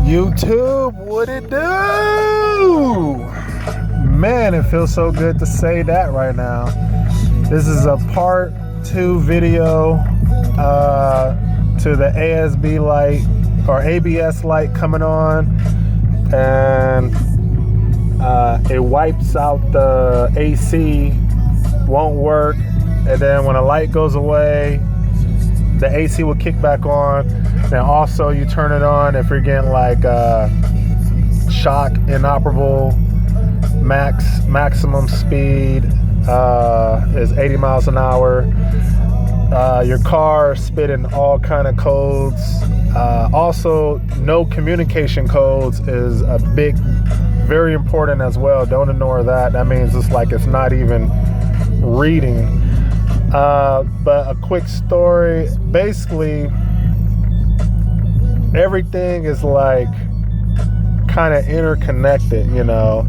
YouTube, what it do? Man, it feels so good to say that right now. This is a part 2 video to the ASB light or ABS light coming on, and it wipes out the AC, won't work, and then when a light goes away, the AC will kick back on. And also you turn it on if you're getting like shock inoperable. Maximum speed is 80 miles an hour. Your car spitting all kind of codes. Also, no communication codes is a big, very important as well. Don't ignore that. That means it's like it's not even reading. But a quick story. Basically, everything is like kind of interconnected, you know.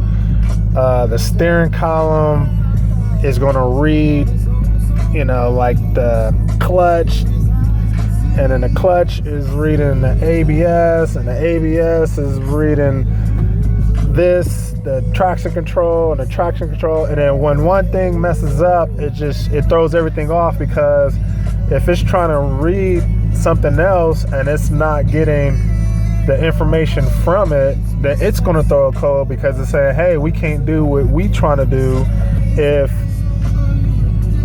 The steering column is going to read, you know, like the clutch, and then the clutch is reading the ABS, and the ABS is reading this, the traction control, and the traction control. And then when one thing messes up, it throws everything off, because if it's trying to read something else and it's not getting the information from it, then it's going to throw a code, because it's saying, hey, we can't do what we trying to do if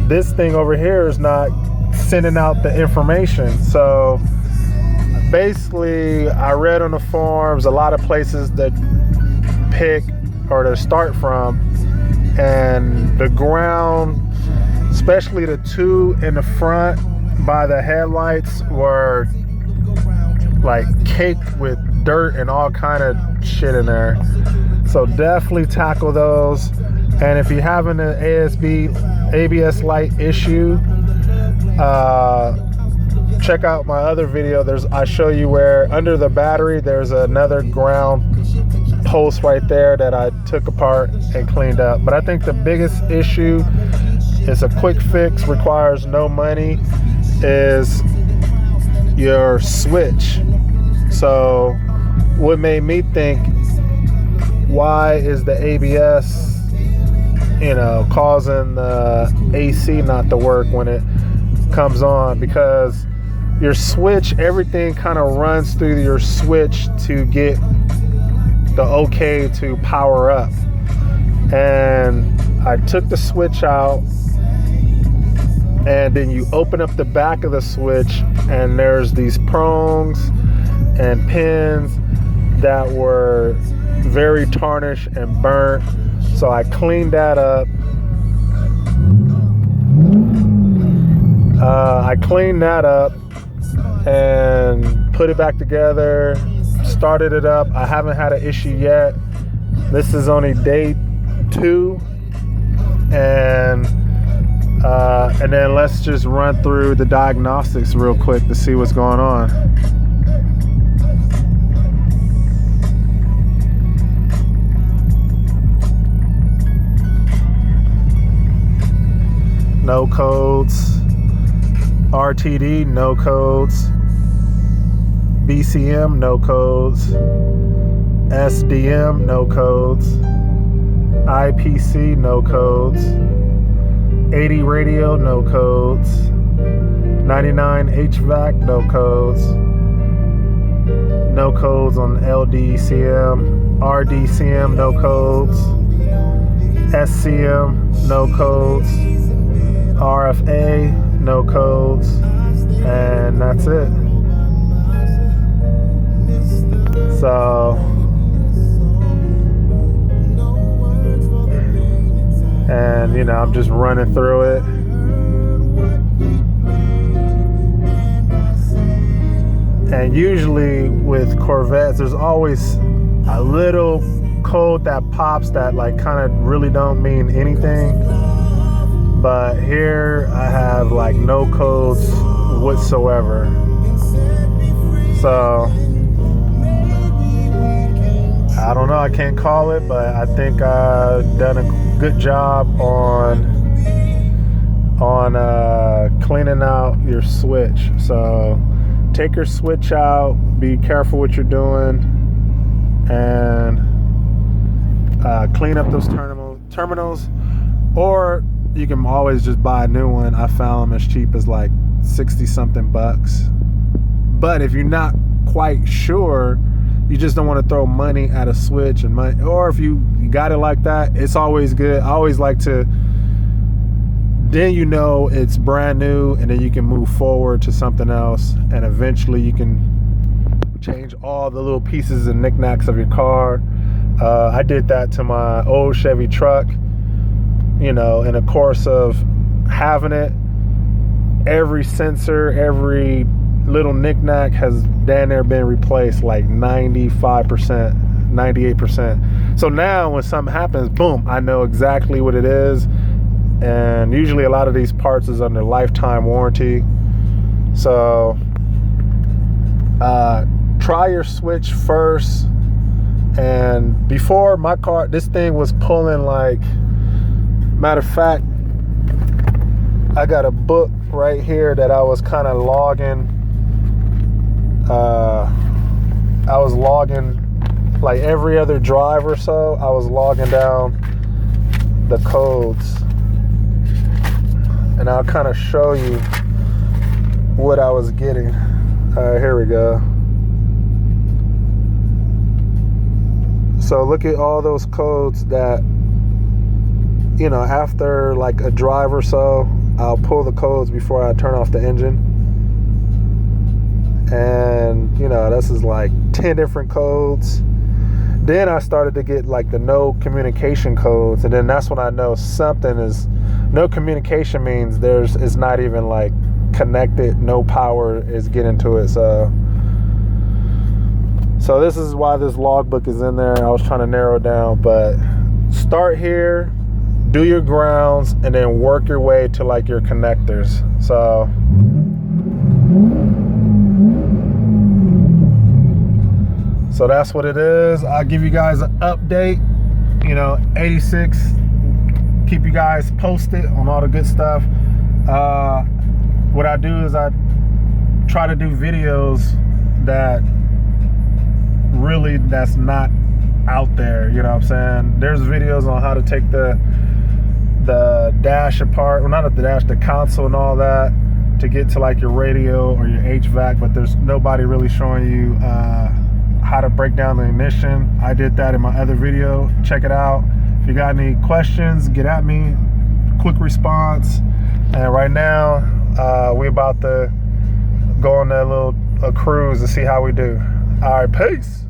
this thing over here is not sending out the information. So basically, I read on the forums a lot of places that pick or to start from, and the ground, especially the two in the front by the headlights, were like caked with dirt and all kind of shit in there. So definitely tackle those. And if you're having an ABS light issue, check out my other video. I show you where under the battery there's another ground post right there that I took apart and cleaned up. But I think the biggest issue is a quick fix, requires no money, is your switch. So what made me think, why is the ABS, you know, causing the AC not to work when it comes on? Because your switch, everything kind of runs through your switch to get the okay to power up. And I took the switch out, and then you open up the back of the switch, and there's these prongs and pins that were very tarnished and burnt. So I cleaned that up. And put it back together, started it up. I haven't had an issue yet. This is only day 2. And then let's just run through the diagnostics real quick to see what's going on. No codes. RTD, no codes. BCM, no codes. SDM, no codes. IPC, no codes. 80 radio, no codes. 99 HVAC, no codes. No codes on LDCM. RDCM, no codes. SCM, no codes. RFA, no codes. And that's it. So, and you know, I'm just running through it. And usually with Corvettes, there's always a little code that pops that like kind of really don't mean anything. But here I have like no codes whatsoever. So I don't know, I can't call it, but I think I've done a good job on cleaning out your switch. So take your switch out, be careful what you're doing, and clean up those terminals, or you can always just buy a new one. I found them as cheap as like 60 something bucks. But if you're not quite sure, you just don't want to throw money at a switch and money, or if you got it like that, it's always good. I always like to, then you know it's brand new, and then you can move forward to something else, and eventually you can change all the little pieces and knickknacks of your car. I did that to my old Chevy truck. You know, in the course of having it, every sensor, every little knickknack has damn near been replaced, like 95%, 98%. So now when something happens, boom, I know exactly what it is. And usually a lot of these parts is under lifetime warranty. So try your switch first. And before, my car, this thing was pulling like, matter of fact, I got a book right here that I was kind of logging. I was logging like every other drive or so. I was logging down the codes, and I'll kind of show you what I was getting. All right, here we go. So look at all those codes that, you know, after like a drive or so, I'll pull the codes before I turn off the engine. And, you know, this is like 10 different codes. Then I started to get like the no communication codes. And then that's when I know something is, no communication means it's not even like connected, no power is getting to it. So this is why this logbook is in there. I was trying to narrow it down, but start here, do your grounds, and then work your way to like your connectors. So that's what it is. I'll give you guys an update. You know, 86. Keep you guys posted on all the good stuff. What I do is I try to do videos that's not out there, you know what I'm saying? There's videos on how to take the dash apart, well, not the dash, the console and all that, to get to like your radio or your HVAC, but there's nobody really showing you how to break down the ignition. I did that in my other video. Check it out. If you got any questions, get at me. Quick response. And right now, we're about to go on a cruise to see how we do. All right, peace.